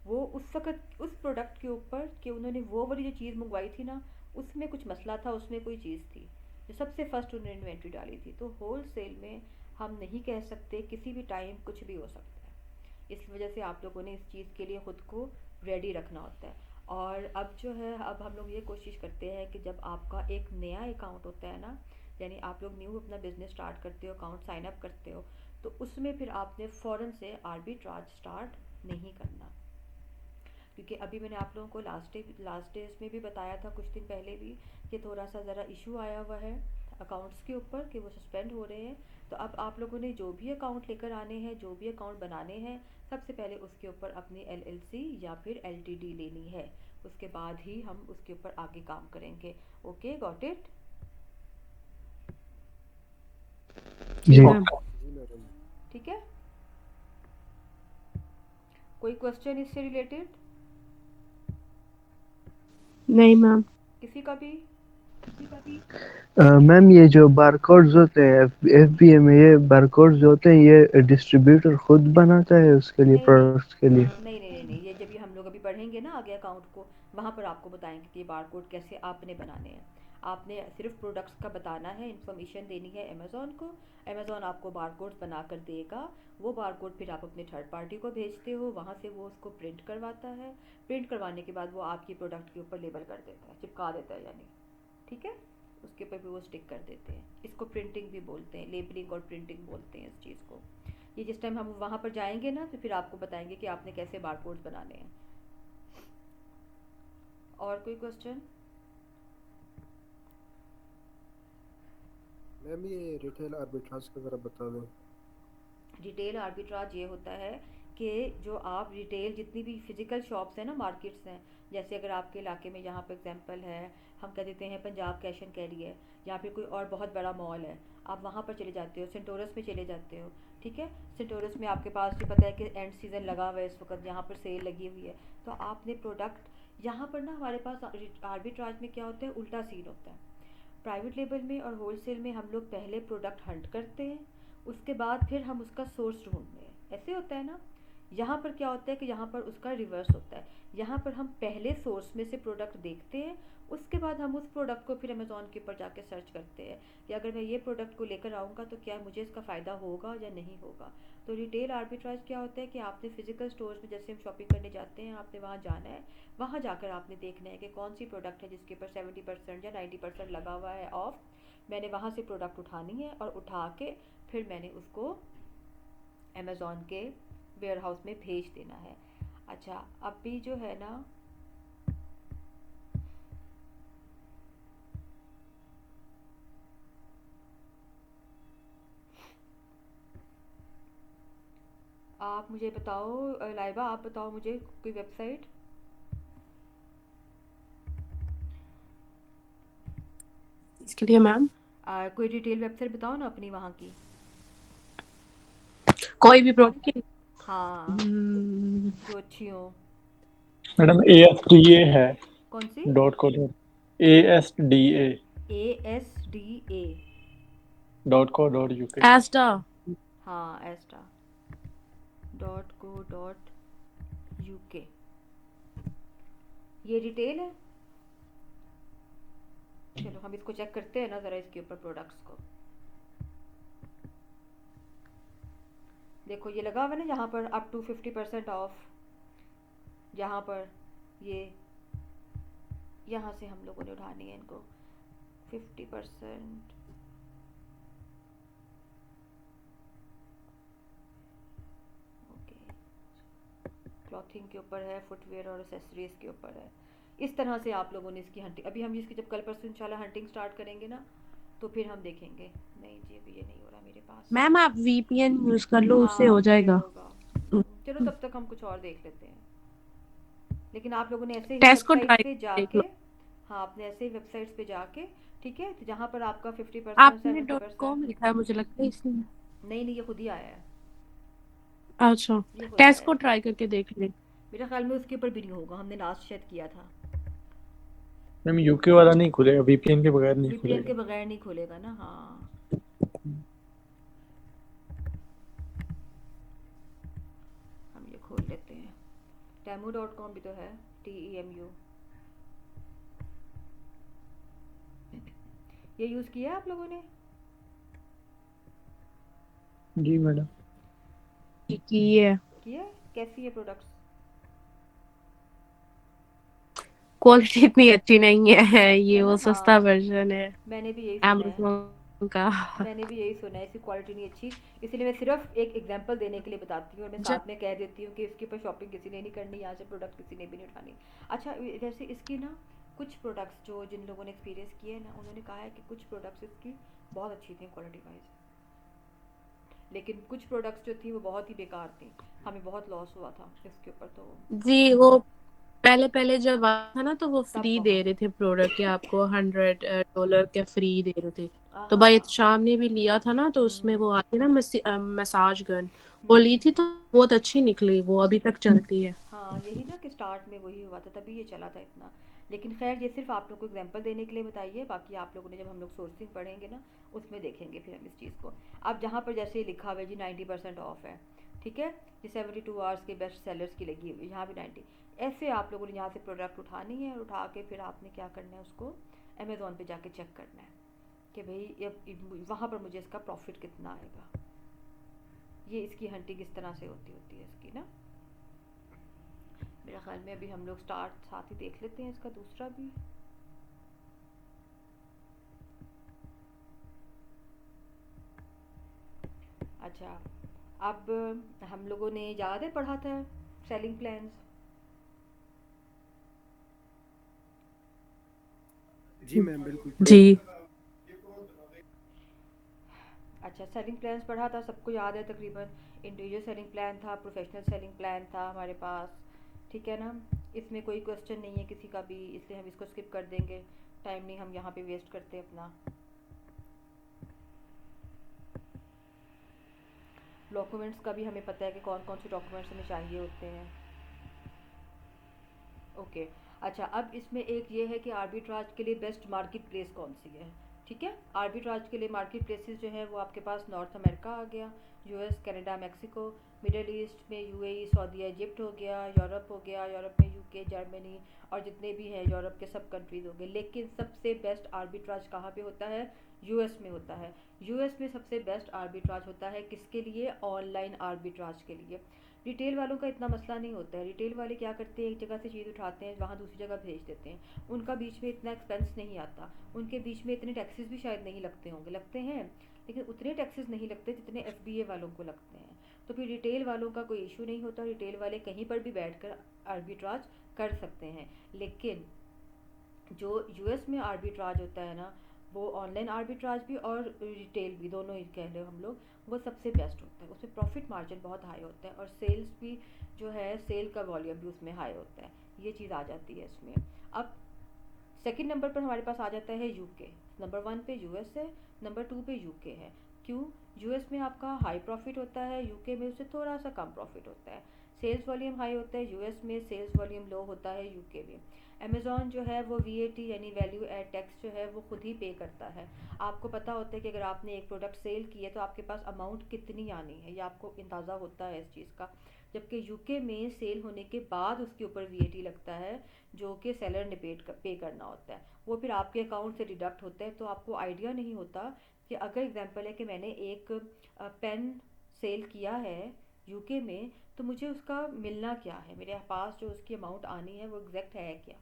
वो उस वक़्त उस प्रोडक्ट के ऊपर कि उन्होंने वो वाली जो चीज़ मंगवाई थी ना, उसमें कुछ मसला था, उसमें कोई चीज़ थी जो सबसे फर्स्ट उन्होंने इन्वेंट्री डाली थी। तो होल सेल में हम नहीं कह सकते, किसी भी टाइम कुछ भी हो सकता है। इस वजह से आप लोगों ने इस चीज़ के लिए ख़ुद को रेडी रखना होता है। और अब जो है, अब हम लोग ये कोशिश करते हैं कि जब आपका एक नया अकाउंट होता है ना, यानी आप लोग न्यू अपना बिज़नेस स्टार्ट करते हो, अकाउंट साइन अप करते हो, तो उसमें फिर आपने फ़ौरन से आर्बिट्राज स्टार्ट नहीं करना। क्योंकि अभी मैंने आप लोगों को लास्ट डेज में भी बताया था, कुछ दिन पहले भी, कि थोड़ा सा ज़रा इशू आया हुआ है अकाउंट्स के ऊपर कि वो सस्पेंड हो रहे हैं। तो अब आप लोगों ने जो भी अकाउंट लेकर आने हैं, जो भी अकाउंट बनाने हैं, सबसे पहले उसके ऊपर अपनी LLC या फिर LTD लेनी है। उसके बाद ही हम उसके ऊपर आगे काम करेंगे। Okay, got it? जी जी मैम। ठीक है, कोई क्वेश्चन इससे रिलेटेड नहीं मैम। किसी का भी? मैम, ये जो बारकोड्स होते हैं FBA में, ये बारकोड्स होते हैं, ये डिस्ट्रीब्यूटर खुद बनाता है उसके लिए, नहीं नहीं प्रोडक्ट्स के लिए? नहीं नहीं नहीं नहीं, ये जब ये हम लोग अभी पढ़ेंगे ना आगे अकाउंट को, वहाँ पर आपको बताएंगे कि ये बारकोड कैसे आपने बनाने हैं। आपने सिर्फ प्रोडक्ट्स का बताना है, इन्फॉर्मेशन देनी है अमेज़ॉन को। अमेज़ॉन आपको बारकोड्स बना कर देगा। वो बारकोड फिर आप अपने थर्ड पार्टी को भेजते हो, वहाँ से वो उसको प्रिंट करवाता है। प्रिंट करवाने के बाद वो आपकी प्रोडक्ट के ऊपर लेबल कर देता है, चिपका देता है यानी, ठीक है? उसके ऊपर भी वो स्टिक कर देते हैं। इसको प्रिंटिंग भी बोलते हैं, लेबलिंग और प्रिंटिंग बोलते हैं इस चीज़ को। ये जिस टाइम हम वहाँ पर जाएंगे ना, तो फिर आपको बताएंगे कि आपने कैसे बारकोड्स बनाने हैं। और कोई क्वेश्चन? मैम ये रिटेल आर्बिट्राज का ज़रा बता दें। रिटेल आर्बिट्राज ये होता है कि जो आप रिटेल जितनी भी फिजिकल शॉप्स हैं ना, मार्केट्स हैं, जैसे अगर आपके इलाके में यहाँ पर एग्जांपल है, हम कह देते हैं पंजाब कैश एंड कैरी है, या फिर कोई और बहुत बड़ा मॉल है, आप वहाँ पर चले जाते हो, सेंटोरस में चले जाते हो, ठीक है? सेंटोरस में आपके पास भी पता है कि एंड सीज़न लगा हुआ है इस वक्त, यहाँ पर सेल लगी हुई है, तो आपने प्रोडक्ट यहाँ पर ना, हमारे पास आर्बिट्राज में क्या होता है, उल्टा सीन होता है। प्राइवेट लेबल में और होलसेल में हम लोग पहले प्रोडक्ट हंट करते हैं, उसके बाद फिर हम उसका सोर्स ढूंढते हैं, ऐसे होता है ना। यहाँ पर क्या होता है कि यहाँ पर उसका रिवर्स होता है। यहाँ पर हम पहले सोर्स में से प्रोडक्ट देखते हैं, उसके बाद हम उस प्रोडक्ट को फिर अमेज़ॉन के ऊपर जाके सर्च करते हैं कि अगर मैं ये प्रोडक्ट को लेकर आऊँगा तो क्या मुझे इसका फ़ायदा होगा या नहीं होगा। तो रिटेल आर्बिट्राज क्या होता है कि आपने फिजिकल स्टोर्स में, जैसे हम शॉपिंग करने जाते हैं, आपने वहाँ जाना है, वहाँ जाकर आपने देखना है कि कौन सी प्रोडक्ट है जिसके ऊपर 70% या 90% लगा हुआ है ऑफ। मैंने वहाँ से प्रोडक्ट उठानी है और उठा के फिर मैंने उसको अमेज़ॉन के वेयर हाउस में भेज देना है। अच्छा, अभी जो है ना, आप मुझे बताओ, लाइबा आप बताओ मुझे कोई वेबसाइट। इसके लिए मैम कोई डिटेल वेबसाइट बताओ ना अपनी वहाँ की। कोई भी प्रोडक्ट की। हाँ, जो अच्छी हो। मैडम ASDA है, कौन सी? ASDA ASDA? .co.uk। एस्टा। हाँ, एस्टा .co.uk, ये डिटेल है। चलो हम इसको चेक करते हैं ना ज़रा, इसके ऊपर प्रोडक्ट्स को देखो, ये लगा हुआ है ना यहाँ पर अप टू 50% ऑफ। यहाँ पर ये, यहाँ से हम लोगों ने उठानी है इनको 50%। ओके, क्लॉथिंग के ऊपर है, फुटवेयर और एसेसरीज के ऊपर है। इस तरह से आप लोगों ने इसकी हंटिंग, अभी हम इसकी जब कल परसों इंशाल्लाह हंटिंग स्टार्ट करेंगे ना, तो फिर हम देखेंगे। नहीं जी, अभी ये नहीं हो रहा मेरे पास। मैम आप VPN यूज कर लो, उससे हाँ, हो उससे जाएगा। होगा। चलो तब तक हम कुछ और देख लेते हैं। लेकिन आप लोगों ने ऐसे ही टेस्ट को वेबसाइट्स ट्राई पे देख जाके, लो। हाँ, आपने ऐसे ही वेबसाइट्स पे जाके, ठीक है, तो जहाँ पर आपका 50% आपने 70%। .com लिखा है, मुझे लगता है इसलिए। नहीं नहीं, ये खुद ही आया है। अच्छा, ये होता टेस्ट है। को ट्राई करके देख ले। मेरे ख्याल में उसके ऊपर भी नहीं होगा, हमने लास्ट शायद किया था। मैम यूके वाला नहीं खुलेगा, वीपीएन के बगैर नहीं वीपीएन के खुलेगा। बगैर नहीं खुलेगा ना, हाँ। हम ये खोल लेते हैं। temu.com भी तो है, TEMU। ये यूज़ किया है आप लोगों ने? जी मैडम। कि ये किया है? कैसी है प्रोडक्ट्स? क्वालिटी इतनी अच्छी नहीं है, ये है वो ना, सस्ता हाँ। वर्जन है मैंने भी यही सुना है। Amazon का। मैंने भी यही सुना है, इसकी क्वालिटी नहीं अच्छी। इसलिए मैं सिर्फ एक एग्जांपल देने के लिए बताती हूँ, और मैं जब साथ में कह देती हूँ कि इसके ऊपर शॉपिंग किसी ने नहीं करनी, यहाँ से प्रोडक्ट किसी ने भी नहीं उठानी। अच्छा, वैसे इसकी ना कुछ प्रोडक्ट्स जो जिन लोगों ने एक्सपीरियंस किए हैं ना, उन्होंने कहा है कि कुछ प्रोडक्ट्स इसकी बहुत अच्छी थी क्वालिटी वाइज, लेकिन कुछ प्रोडक्ट्स जो थी वो बहुत ही बेकार थी। हमें बहुत लॉस हुआ था इसके ऊपर, तो जी, वो पहले पहले जब आया था ना तो वो तब फ्री दे बहुत। रहे थे प्रोडक्ट के, आपको $100 के फ्री दे रहे थे। तो भाई हाँ। शाम ने भी लिया था ना, तो उसमें हम्म। वो आती है ना मसाज गन, वो ली हम्म। थी तो बहुत अच्छी निकली, वो अभी तक चलती है। हाँ, यही ना कि स्टार्ट में वही हुआ था, तभी ये चला था इतना। लेकिन खैर, ये सिर्फ आप लोग को एग्जांपल देने के लिए बताइए, बाकी आप लोगों ने जब हम लोग सोर्सिंग पढ़ेंगे ना, उसमें देखेंगे फिर हम इस चीज़ को। अब जहाँ पर जैसे लिखा हुआ है जी 90% ऑफ है, ठीक है, ये 72 आवर्स के बेस्ट सेलर्स की लगी हुई है, यहाँ भी 90। ऐसे आप लोगों ने यहाँ से प्रोडक्ट उठानी है, और उठा के फिर आपने क्या करना है, उसको अमेज़ोन पे जाके चेक करना है कि भाई ये वहाँ पर मुझे इसका प्रॉफिट कितना आएगा। ये इसकी हंटिंग इस तरह से होती है इसकी ना। मेरा ख्याल में अभी हम लोग स्टार्ट साथ ही देख लेते हैं इसका दूसरा भी। अच्छा, अब हम लोगों ने याद है पढ़ा था सेलिंग प्लान्स। जी मैम, बिल्कुल पढ़ा जी। था। अच्छा, सेलिंग प्लान्स पढ़ा था, सबको याद है तकरीबन। इंडिविजुअल सेलिंग प्लान था, प्रोफेशनल सेलिंग प्लान था हमारे पास, ठीक है ना। इसमें कोई क्वेश्चन नहीं है किसी का भी, इसलिए हम इसको स्किप कर देंगे, टाइम नहीं हम यहाँ पे वेस्ट करते अपना। डॉक्यूमेंट्स का भी हमें पता है कि कौन कौन से डॉक्यूमेंट्स हमें चाहिए होते हैं। ओके। अच्छा, अब इसमें एक ये है कि आर्बिट्राज के लिए बेस्ट मार्केट प्लेस कौन सी है, ठीक है। आर्बिट्राज के लिए मार्केट प्लेसेस जो है वो आपके पास नॉर्थ अमेरिका आ गया, US, Canada, Mexico. Middle east में यूएई, सऊदी, इजिप्ट हो गया। यूरोप हो गया, यूरोप में यूके, जर्मनी, और जितने भी हैं यूरोप के सब कंट्रीज़ हो गए। लेकिन सबसे बेस्ट आर्बिट्राज कहाँ पे होता है? यूएस में होता है। यूएस में सबसे बेस्ट आर्बिट्राज होता है किसके लिए? ऑनलाइन आर्बिट्राज के लिए। रिटेल वालों का इतना मसला नहीं होता है। रिटेल वाले क्या करते हैं, एक जगह से चीज़ उठाते हैं, वहाँ दूसरी जगह भेज देते हैं, उनका बीच में इतना एक्सपेंस नहीं आता, उनके बीच में इतने टैक्सेस भी शायद नहीं लगते होंगे, लगते हैं लेकिन उतने टैक्सेस नहीं लगते जितने एफबीए वालों को लगते हैं। तो फिर रिटेल वालों का कोई इशू नहीं होता, रिटेल वाले कहीं पर भी बैठकर आर्बिट्राज कर सकते हैं। लेकिन जो यूएस में आर्बिट्राज होता है ना, वो ऑनलाइन आर्बिट्राज भी और रिटेल भी, दोनों ही कह लो हम लोग, वो सबसे बेस्ट होता है। उसमें प्रॉफिट मार्जिन बहुत हाई होता है, और सेल्स भी जो है, सेल का वॉल्यूम भी उसमें हाई होता है। ये चीज़ आ जाती है इसमें। अब सेकंड नंबर पर हमारे पास आ जाता है यूके। नंबर 1 पे यूएस है, नंबर 2 पे यूके है। क्यों? यूएस में आपका हाई प्रॉफिट होता है, यूके में उससे थोड़ा सा कम प्रॉफिट होता है। सेल्स वॉल्यूम हाई होता है यूएस में, सेल्स वॉल्यूम लो होता है यूके में। अमेज़ॉन जो है वो वीएटी यानी वैल्यू एड टैक्स जो है वो खुद ही पे करता है। आपको पता होता है कि अगर आपने एक प्रोडक्ट सेल की है तो आपके पास अमाउंट कितनी आनी है, ये आपको अंदाज़ा होता है इस चीज़ का। जबकि यूके में सेल होने के बाद उसके ऊपर वीएटी लगता है, जो कि सेलर ने पे करना होता है। वो फिर आपके अकाउंट से डिडक्ट होता है। तो आपको आइडिया नहीं होता कि अगर एग्जांपल है कि मैंने एक पेन सेल किया है यूके में, तो मुझे उसका मिलना क्या है, मेरे पास जो उसकी अमाउंट आनी है वो एग्जैक्ट है क्या,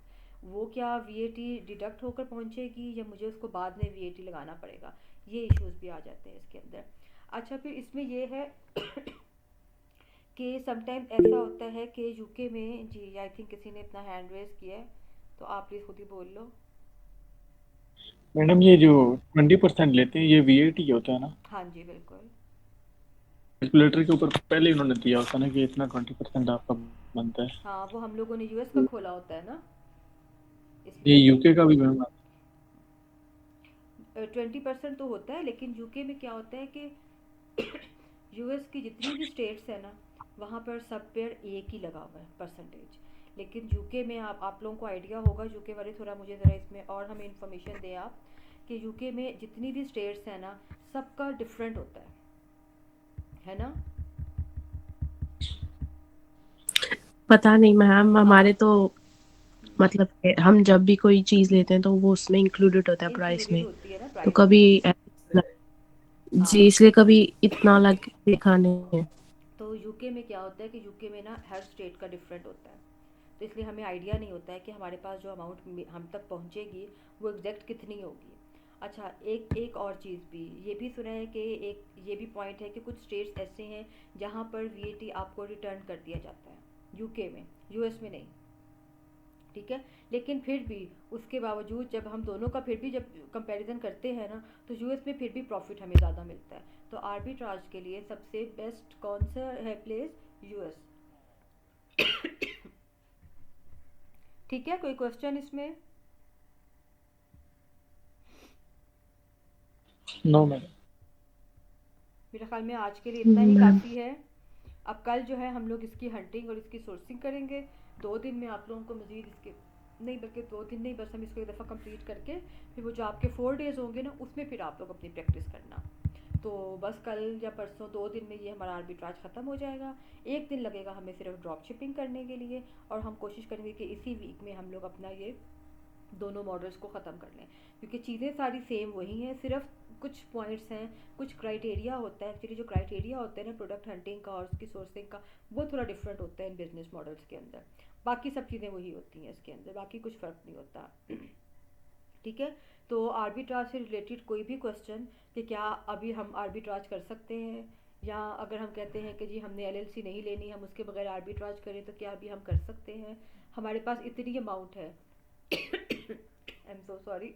वो क्या वीएटी डिडक्ट होकर पहुंचेगी या मुझे उसको बाद में वीएटी लगाना पड़ेगा। ये इश्यूज भी आ जाते हैं इसके अंदर। अच्छा, फिर इसमें ये है कि समटाइम ऐसा होता है कि यूके में, जी आई थिंक किसी ने अपना हैंड रेज किया है, तो आप प्लीज़ खुद ही बोल लो। मैडम ये जो 20% लेते हैं ये वीएटी होता है ना? हाँ जी, बिल्कुल। कैलकुलेटर के ऊपर पहले ही उन्होंने दिया होता है ना कि इतना 20% आपका बनता है। हाँ, वो हम लोगों ने यूएस का खोला होता है ना, ये इसलिए यूके का भी मैम? 20% तो होता है, लेकिन यूके में क्या होता है कि यूएस की जितनी भी स्टेट्स है ना, वहाँ पर सब पर एक ही लगा हुआ है परसेंटेज। लेकिन यूके में आप लोगों को आइडिया होगा, यूके वाले थोड़ा मुझे ज़रा इसमें और हमें इन्फॉर्मेशन दें आप, कि यूके में जितनी भी स्टेट्स हैं ना, सबका डिफरेंट होता है ना? पता नहीं मैम, हाँ, हमारे तो मतलब हम जब भी कोई चीज लेते हैं तो वो उसमें इंक्लूडेड होता है प्राइस इंक्लूडेड में। होती है ना तो प्राइस कभी में। जी, हाँ, इसलिए कभी इतना लग देखा नहीं है। तो यूके में क्या होता है कि यूके में ना हर स्टेट का डिफरेंट होता है, तो इसलिए हमें आइडिया नहीं होता है कि हमारे पास जो अमाउंट हम तक पहुंचेगी वो एग्जैक्ट कितनी होगी। अच्छा, एक एक और चीज़ भी ये भी सुना है कि एक ये भी पॉइंट है कि कुछ स्टेट्स ऐसे हैं जहाँ पर वीएटी आपको रिटर्न कर दिया जाता है यूके में, यूएस में नहीं। ठीक है, लेकिन फिर भी उसके बावजूद जब हम दोनों का फिर भी जब कंपैरिजन करते हैं ना, तो यूएस में फिर भी प्रॉफिट हमें ज़्यादा मिलता है। तो आर्बिट्राज के लिए सबसे बेस्ट कौन सा है प्लेस? यूएस। ठीक है, कोई क्वेश्चन इसमें? No madam. मेरे ख्याल में आज के लिए इतना ही मैम काफ़ी है। अब कल जो है हम लोग इसकी हंटिंग और इसकी सोर्सिंग करेंगे। 2 दिन में आप लोगों को मज़ीद इसके नहीं, बल्कि 2 दिन नहीं, बस हम इसको एक दफ़ा कंप्लीट करके फिर वो जो आपके 4 डेज़ होंगे ना, उसमें फिर आप लोग अपनी प्रैक्टिस करना। तो बस कल या परसों 2 दिन में ये हमारा आर्बिट्राज ख़त्म हो जाएगा। एक दिन लगेगा हमें सिर्फ ड्रॉप शिपिंग करने के लिए, और हम कोशिश करेंगे कि इसी वीक में हम लोग अपना ये दोनों मॉडल्स को ख़त्म कर लें, क्योंकि चीज़ें सारी सेम वही हैं, सिर्फ कुछ पॉइंट्स हैं, कुछ क्राइटेरिया होता है। एक्चुअली जो क्राइटेरिया होते हैं ना प्रोडक्ट हंटिंग का और उसकी सोर्सिंग का, वो थोड़ा डिफरेंट होता है इन बिजनेस मॉडल्स के अंदर। बाकी सब चीज़ें वही होती हैं इसके अंदर, बाकी कुछ फ़र्क नहीं होता। ठीक है, तो आर्बिट्राज से रिलेटेड कोई भी क्वेश्चन कि क्या अभी हम आर्बिट्राज कर सकते हैं, या अगर हम कहते हैं कि जी हमने एलएलसी नहीं लेनी, हम उसके बगैर आर्बिट्राज करें, तो क्या अभी हम कर सकते हैं? हमारे पास इतनी अमाउंट है। I am so sorry.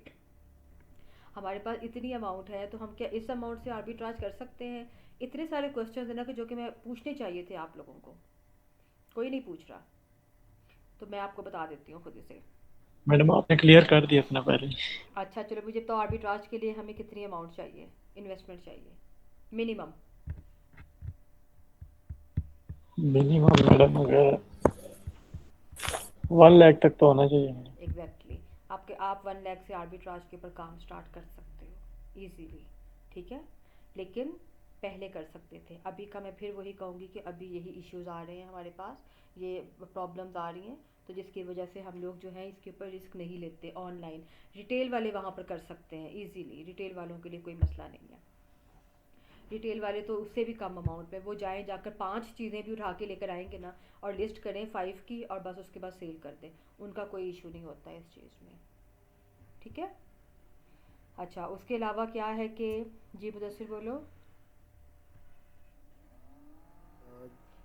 हमारे पास इतनी अमाउंट है, तो हम क्या इस अमाउंट से आर्बिट्राज कर सकते हैं? इतने सारे क्वेश्चन है ना कि जो कि मैं पूछने चाहिए थे आप लोगों को, कोई नहीं पूछ रहा, तो मैं आपको बता देती हूँ खुद से। मैडम आपने क्लियर कर दिया अपना पहले ही। अच्छा चलो, मुझे तो आर्बिट्राज के लिए हमें कितनी अमाउंट चाहिए, इन्वेस्टमेंट चाहिए मिनिमम? मिनिमम मैडम अगर 1 लाख तक तो होना चाहिए मैडम। एग्जैक्टली आप 1 लाख से आर्बिट्राज के ऊपर काम स्टार्ट कर सकते हो इजीली। ठीक है, लेकिन पहले कर सकते थे। अभी का मैं फिर वही कहूँगी कि अभी यही इश्यूज़ आ रहे हैं हमारे पास, ये प्रॉब्लम्स आ रही हैं, तो जिसकी वजह से हम लोग जो है इसके ऊपर रिस्क नहीं लेते। ऑनलाइन रिटेल वाले वहाँ पर कर सकते हैं इजीली, रिटेल वालों के लिए कोई मसला नहीं है। रिटेल वाले तो उससे भी कम अमाउंट में वो जाएँ, जाकर 5 चीज़ें भी उठा के लेकर आएंगे ना, और लिस्ट करें 5 की, और बस उसके बाद सेल कर दें, उनका कोई इशू नहीं होता है इस चीज़ में। ठीक है, अच्छा उसके अलावा क्या है कि जी मुदस्सिर बोलो।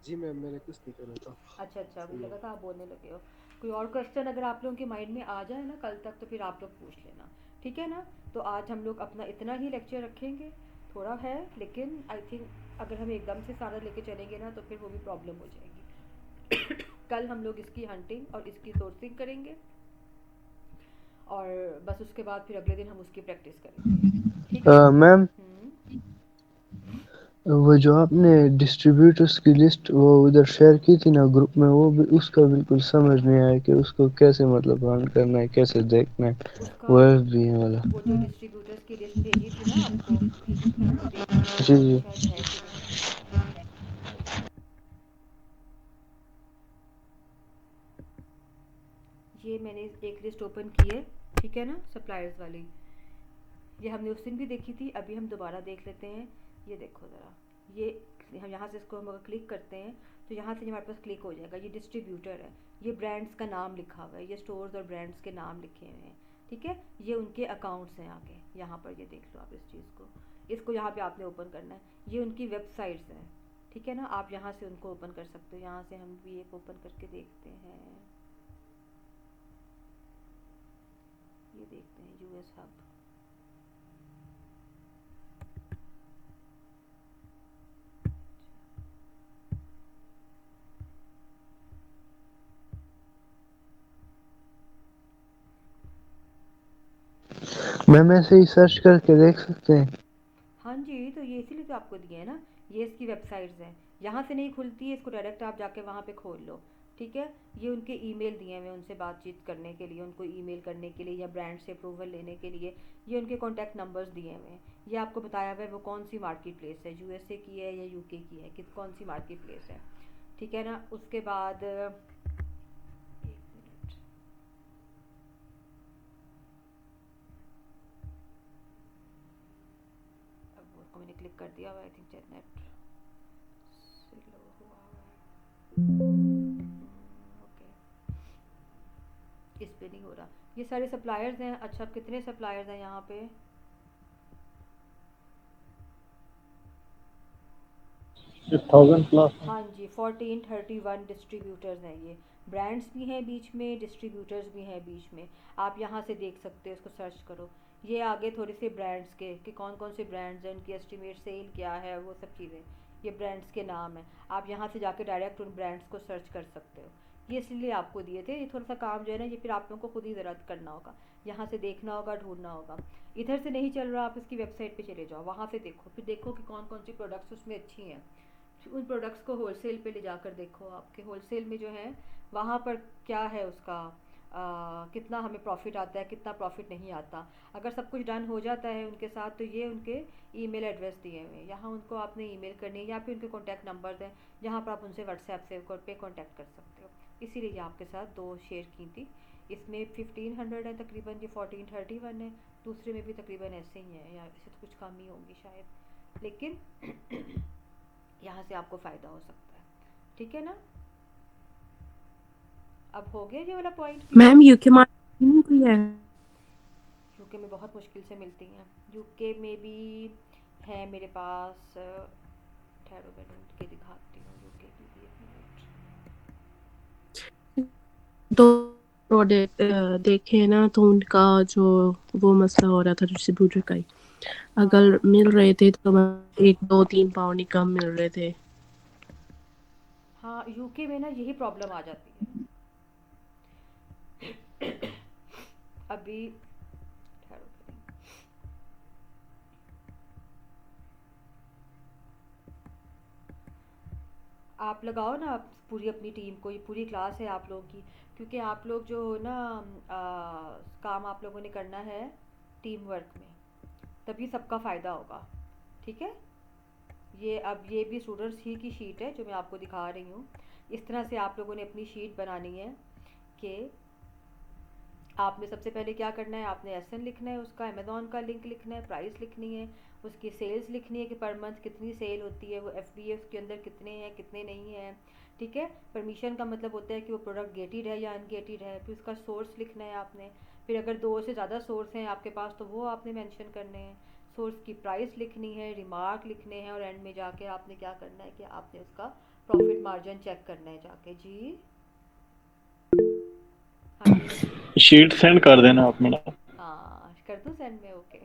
जी मैम, मैंने कुछ नहीं करा था। अच्छा अच्छा, सही मुझे है। लगा था आप बोलने लगे हो। कोई और क्वेश्चन अगर आप लोगों के माइंड में आ जाए ना कल तक, तो फिर आप लोग पूछ लेना। ठीक है ना? तो आज हम लोग अपना इतना ही लेक्चर रखेंगे। थोड़ा है, लेकिन आई थिंक अगर हम एकदम से सारा लेके चलेंगे ना, तो फिर वो भी प्रॉब्लम हो जाएगी। कल हम लोग इसकी हंटिंग और इसकी सोर्सिंग करेंगे, और बस उसके बाद फिर अगले दिन हम उसकी प्रैक्टिस करेंगे। ठीक है? मैम, वो जो आपने डिस्ट्रीब्यूटर्स की लिस्ट वो उधर शेयर की थी ना ग्रुप में, वो भी उसका बिल्कुल समझ नहीं आया कि उसको कैसे मतलब रन करना है, कैसे देखना है, उसका वो FBA वाला। वो जो डिस्ट्रीब्यूटर्स की लिस्ट भेजी थी ना आपको, मैं आपको देखती हूँ जी मेरे पास जी। शायद है कि नहीं। ये मैंने एक लिस्ट ओपन की है, ठीक है ना, सप्लायर्स वाली। ये हमने उस दिन भी देखी थी, अभी हम दोबारा देख लेते हैं। ये देखो ज़रा, ये हम यहाँ से इसको हम अगर क्लिक करते हैं, तो यहाँ से हमारे पास क्लिक हो जाएगा। ये डिस्ट्रीब्यूटर है, ये ब्रांड्स का नाम लिखा हुआ है, ये स्टोर्स और ब्रांड्स के नाम लिखे हुए हैं। ठीक है, ये उनके अकाउंट्स हैं आगे यहाँ पर, ये देख लो आप इस चीज़ को, इसको यहाँ पे आपने ओपन करना है। ये उनकी वेबसाइट्स हैं, ठीक है ना, आप यहाँ से उनको ओपन कर सकते हो। यहाँ से हम भी एक ओपन करके देखते हैं, ये देखते हैं यूएस हब। मैम ऐसे ही सर्च करके देख सकते हैं। हाँ जी, तो ये इसीलिए तो आपको दिए हैं ना, ये इसकी वेबसाइट्स हैं। यहाँ से नहीं खुलती है, इसको डायरेक्ट आप जाके वहाँ पे खोल लो, ठीक है। ये उनके ईमेल दिए हुए हैं उनसे बातचीत करने के लिए, उनको ईमेल करने के लिए या ब्रांड से अप्रूवल लेने के लिए। ये उनके कॉन्टैक्ट नंबर्स दिए हुए हैं। ये आपको बताया हुआ है वो कौन सी मार्केट प्लेस है, यूएसए की है या यूके की है, किस कौन सी मार्केट प्लेस है, ठीक है ना। उसके बाद एक मिनट, अब उसको मैंने क्लिक कर दिया हुआ, आई थिंक नेट स्लो हुआ हुआ है। ओके, इस पे नहीं हो रहा। ये सारे सप्लायर्स हैं। अच्छा, कितने सप्लायर्स हैं यहाँ पे? 1000 प्लस। हाँ जी, 1431 डिस्ट्रीब्यूटर्स हैं ये। ब्रांड्स भी हैं बीच में, डिस्ट्रीब्यूटर्स भी हैं बीच में। आप यहाँ से देख सकते हो, इसको सर्च करो। ये आगे थोड़े से ब्रांड्स के कि कौन कौन से ब्रांड्स हैं, उनकी एस्टिमेट सेल क्या है, वो सब चीज़ें, ये ब्रांड्स के नाम हैं। आप यहाँ से जाके डायरेक्ट उन ब्रांड्स को सर्च कर सकते हो। ये इसलिए आपको दिए थे। ये थोड़ा सा काम जो है ना, ये फिर आप लोगों को खुद ही ज़रा करना होगा, यहाँ से देखना होगा, ढूंढना होगा। इधर से नहीं चल रहा, आप इसकी वेबसाइट पे चले जाओ, वहाँ से देखो, फिर देखो कि कौन कौन सी प्रोडक्ट्स उसमें अच्छी हैं। उन प्रोडक्ट्स को होलसेल पे ले जाकर देखो, आपके होलसेल में जो है वहाँ पर क्या है उसका कितना हमें प्रॉफिट आता है, कितना प्रॉफिट नहीं आता। अगर सब कुछ डन हो जाता है उनके साथ, तो ये उनके ईमेल एड्रेस दिए हुए हैं, यहाँ उनको आपने ईमेल करनी है, या फिर उनके कॉन्टैक्ट नंबर्स हैं जहाँ पर आप उनसे व्हाट्सएप से पे कॉन्टैक्ट कर सकते हो। इसीलिए ये आपके साथ 2 शेयर की थी। इसमें 1500 है तकरीबन, ये 1431 है। दूसरे में भी तकरीबन ऐसे ही है, या इससे तो कुछ कम ही होंगी शायद, लेकिन यहाँ से आपको फ़ायदा हो सकता है, ठीक है ना। अब हो गया ये वाला point ma'am clear. UK market कोई है? यूके में बहुत मुश्किल से मिलती हैं। यूके में भी है मेरे पास, ठहरो मैं ढूंढ के दिखाती हूँ यूके की भी, एक मिनट। दो प्रोडक्ट देखे ना, तो उनका जो वो मसला हो रहा था डिस्ट्रीब्यूटर का ही, अगर हाँ मिल रहे थे तो 1-2-3 पाउंड ही कम मिल रहे थे। हाँ, यूके में ना यही प्रॉब्लम आ जाती है। अभी ठहरो, आप लगाओ ना पूरी अपनी टीम को, ये पूरी क्लास है आप लोगों की, क्योंकि आप लोग जो हो ना काम आप लोगों ने करना है टीम वर्क में, तभी सबका फ़ायदा होगा, ठीक है। ये अब ये भी स्टूडेंट्स ही की शीट है जो मैं आपको दिखा रही हूँ। इस तरह से आप लोगों ने अपनी शीट बनानी है कि आपने सबसे पहले क्या करना है, आपने एसएन लिखना है, उसका अमेज़ॉन का लिंक लिखना है, प्राइस लिखनी है, उसकी सेल्स लिखनी है कि पर मंथ कितनी सेल होती है, वो एफबीएफ के अंदर कितने हैं कितने नहीं हैं, ठीक है। परमिशन का मतलब होता है कि वो प्रोडक्ट गेटेड है या अनगेटेड है। फिर उसका सोर्स लिखना है आपने। फिर अगर 2 से ज़्यादा सोर्स हैं आपके पास तो वो आपने मेंशन करने हैं। सोर्स की प्राइस लिखनी है, रिमार्क लिखने हैं, और एंड में जाके आपने क्या करना है कि आपने उसका प्रॉफिट मार्जिन चेक करना है जाके। जी हाँ जी, शीट सेंड कर देना आप मैडम। हाँ कर दूँ सेंड में, ओके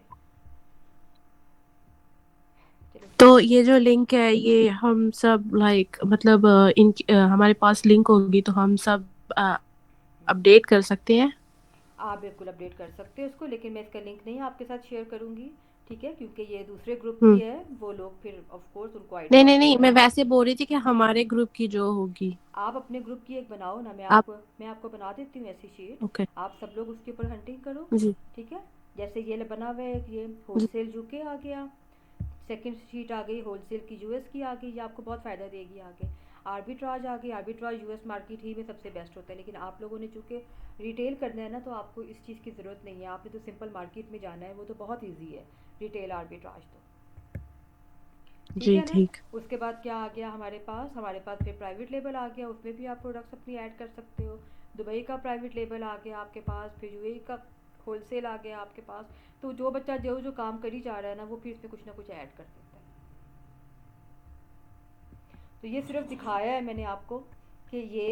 चलो तो ठीक है। ये जो लिंक है, ये हम सब लाइक मतलब हमारे पास लिंक होगी तो हम सब अपडेट कर सकते हैं। आप बिल्कुल अपडेट कर सकते हो उसको, लेकिन मैं इसका लिंक नहीं आपके साथ शेयर करूँगी, ठीक है, क्योंकि ये दूसरे ग्रुप की हम्म। है। वो लोग फिर ऑफ कोर्स उनको नहीं आइडिया नहीं होगा। नहीं, मैं वैसे बोल रही थी कि हमारे ग्रुप की जो होगी। आप अपने ग्रुप की एक बनाओ ना, आप मैं आपको बना देती हूँ ऐसी शीट। ओके आप सब लोग उसके ऊपर हंटिंग करो, जी ठीक है। जैसे ये बना हुआ है, ये जी। होलसेल यूके आ गया, सेकंड शीट आ गई होलसेल की यूएस की आ गई। ये आपको बहुत फ़ायदा देगी आगे। आर्बिट्राज आ गई, आर्बिट्राज यूएस मार्केट ही में सबसे बेस्ट होता है, लेकिन आप लोगों ने चूँकि रिटेल करना है ना, तो आपको इस चीज़ की ज़रूरत नहीं है। आपने तो सिंपल मार्केट में जाना है, वो तो बहुत ईजी है रिटेल आर्बिट्राज तो, ठीक जी है ना। ठीक। उसके बाद क्या आ गया हमारे पास फिर प्राइवेट लेबल आ गया, उसमें भी आप प्रोडक्ट्स अपनी ऐड कर सकते हो। दुबई का प्राइवेट लेबल आ गया आपके पास, फिर यूएई का होलसेल आ गया आपके पास। तो जो बच्चा जो जो काम कर ही जा रहा है ना, वो फिर इसमें कुछ ना कुछ ऐड कर देता है। तो ये सिर्फ दिखाया है मैंने आपको कि ये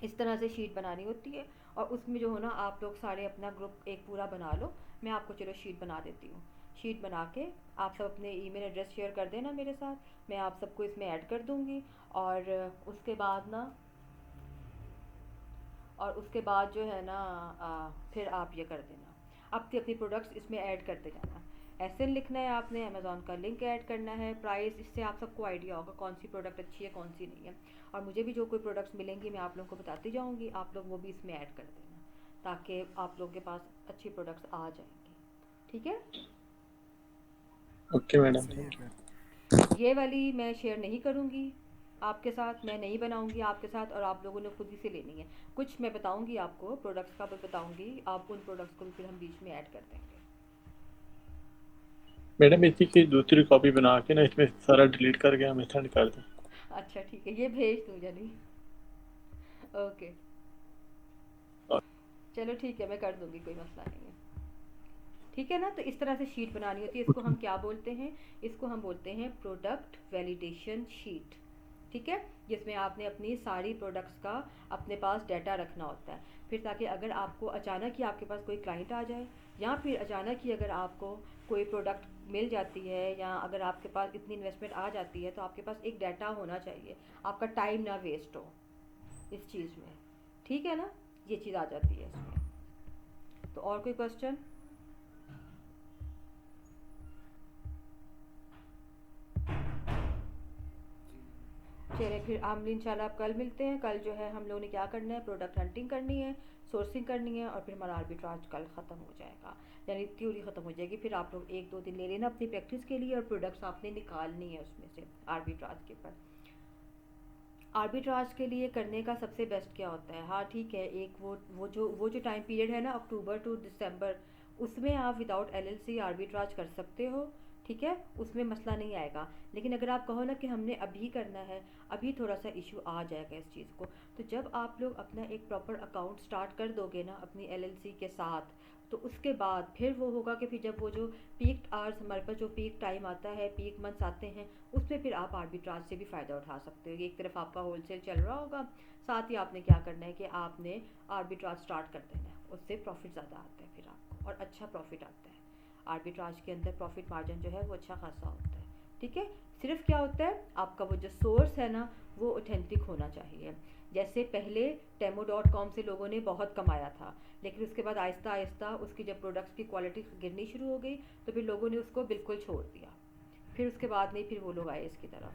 इस तरह से शीट बनानी होती है। और उसमें जो हो ना, आप लोग सारे अपना ग्रुप एक पूरा बना लो। मैं आपको चलो शीट बना देती हूँ। शीट बना के आप सब अपने ईमेल एड्रेस शेयर कर देना मेरे साथ, मैं आप सबको इसमें ऐड कर दूँगी। और उसके बाद ना, और उसके बाद जो है ना फिर आप ये कर देना, अपनी अपनी प्रोडक्ट्स इसमें ऐड करते जाना। एसएन लिखना है आपने, अमेज़ॉन का लिंक ऐड करना है, प्राइस, इससे आप सबको आइडिया होगा कौन सी प्रोडक्ट अच्छी है कौन सी नहीं है। और मुझे भी जो कोई प्रोडक्ट्स मिलेंगी मैं आप लोगों को बताती जाऊँगी, आप लोग वो भी इसमें ऐड कर देना ताकि आप लोगों के पास अच्छी प्रोडक्ट्स आ जाएंगी। ठीक है, ओके मैडम, सही थैंक है। यू। ये वाली मैं शेयर नहीं करूँगी आपके साथ, मैं नहीं बनाऊँगी आपके साथ, और आप लोगों ने खुद ही से लेनी है। कुछ मैं बताऊँगी आपको, प्रोडक्ट्स का भी बताऊँगी, आप उन प्रोडक्ट्स को भी फिर हम बीच में ऐड कर देंगे। मैडम इसी की दूसरी कॉपी बना के ना इसमें सारा डिलीट करके हमें सेंड कर दें। अच्छा ठीक है, ये भेज दूँ जल्दी। ओके चलो ठीक है, मैं कर दूँगी, कोई मसला नहीं है। ठीक है ना, तो इस तरह से शीट बनानी होती है। इसको हम क्या बोलते हैं, इसको हम बोलते हैं प्रोडक्ट वैलिडेशन शीट। ठीक है, जिसमें आपने अपनी सारी प्रोडक्ट्स का अपने पास डाटा रखना होता है, फिर ताकि अगर आपको अचानक ही आपके पास कोई क्लाइंट आ जाए, या फिर अचानक ही अगर आपको कोई प्रोडक्ट मिल जाती है, या अगर आपके पास इतनी इन्वेस्टमेंट आ जाती है, तो आपके पास एक डाटा होना चाहिए, आपका टाइम ना वेस्ट हो इस चीज़ में। ठीक है ना, ये चीज़ आ जाती है इसमें। तो और कोई क्वेश्चन? चलिए फिर हम इंशाल्लाह आप कल मिलते हैं। कल जो है हम लोगों ने क्या करना है, प्रोडक्ट हंटिंग करनी है, सोर्सिंग करनी है, और फिर हमारा आर्बिट्राज कल ख़त्म हो जाएगा, यानी थ्योरी ख़त्म हो जाएगी। फिर आप लोग 1-2 दिन ले लेना अपनी प्रैक्टिस के लिए, और प्रोडक्ट्स आपने निकालनी है उसमें से आर्बिट्राज के ऊपर। आर्बिट्राज के लिए करने का सबसे बेस्ट क्या होता है, हाँ ठीक है, एक वो जो टाइम पीरियड है ना, अक्टूबर टू दिसंबर, उसमें आप विदाउट एलएलसी आर्बिट्राज कर सकते हो। ठीक है, उसमें मसला नहीं आएगा। लेकिन अगर आप कहो ना कि हमने अभी करना है, अभी थोड़ा सा इशू आ जाएगा इस चीज़ को। तो जब आप लोग अपना एक प्रॉपर अकाउंट स्टार्ट कर दोगे ना अपनी एलएलसी के साथ, तो उसके बाद फिर वो होगा कि फिर जब वो जो पीक आवर्स हमारे पास जो पीक टाइम आता है, पीक मंथ्स आते हैं, उसमें फिर आप आर्बिट्राज से भी फ़ायदा उठा सकते हो। एक तरफ आपका होलसेल चल रहा होगा, साथ ही आपने क्या करना है कि आपने आर्बिट्राज स्टार्ट कर देना है, उससे प्रॉफिट ज़्यादा आता है फिर आपको, और अच्छा प्रॉफिट आता है। आर्बिट्राज के अंदर प्रॉफिट मार्जिन जो है वो अच्छा खासा होता है। ठीक है, सिर्फ क्या होता है, आपका वो जो सोर्स है ना वो ऑथेंटिक होना चाहिए। जैसे पहले टेमो.com से लोगों ने बहुत कमाया था, लेकिन उसके बाद आहिस्ता आहिस्ता उसकी जब प्रोडक्ट्स की क्वालिटी गिरनी शुरू हो गई, तो फिर लोगों ने उसको बिल्कुल छोड़ दिया, फिर उसके बाद नहीं फिर वो लोग आए इसकी तरफ।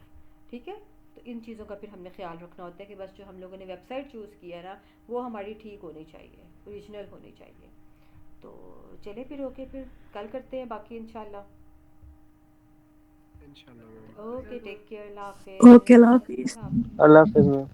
ठीक है, तो इन चीज़ों का फिर हमने ख्याल रखना होता है कि बस जो हम लोगों ने वेबसाइट चूज़ किया है ना, वो हमारी ठीक होनी चाहिए, ओरिजिनल होनी चाहिए। तो चले फिर, ओके, फिर कल करते हैं बाकी इंशाल्लाह। इंशाल्लाह मैम। ओके, टेक केयर, अल्लाह हाफिज़। ओके, अल्लाह हाफिज़। अल्लाह हाफिज़। अल्लाह हाफिज़ मैम।